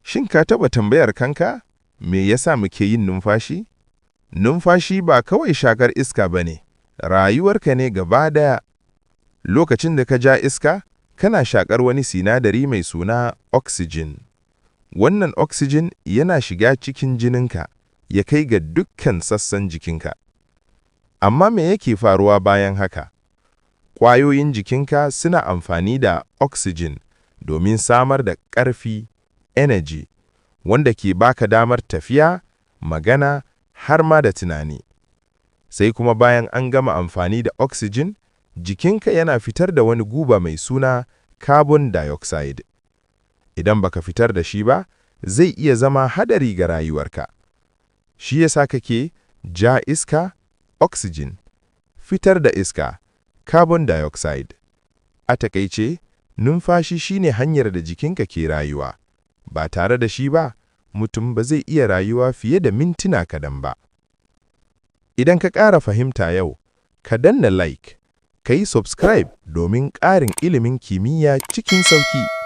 Shin ka taɓa tambayar kanka, me yasa muke yin numfashi? Numfashi ba kawai shakar iska ba ne, rayuwarka ne gaba ɗaya. Lokacin da ka ja iska, kana shakar wani sinadari mai suna oxygen. Wannan oxygen yana shiga cikin jininka, ya kai ga dukkan sassan jikinka. Amma me yake faruwa bayan haka? Ƙwayoyin jikinka suna amfani da oxygen domin samar da ƙarfi, energy, wanda ke baka damar tafiya, magana, har ma da tunani. Sai kuma bayan an gama amfani da oxygen, jikinka yana fitar da wani guba mai suna carbon dioxide. Idan baka fitar da shi ba, zai iya zama hadari ga rayuwarka. Shi yasa kake ja iska, oxygen, fitar da iska, carbon dioxide. A takaice, numfashi shine hanyar da jikinka ke rayuwa. Ba tare da shi ba, mutum ba zai iya rayuwa fiye da mintuna kaɗan ba. Idan ka ƙara fahimta yau, ka danna like, ka yi subscribe domin ƙarin ilimin kimiyya cikin sauƙi.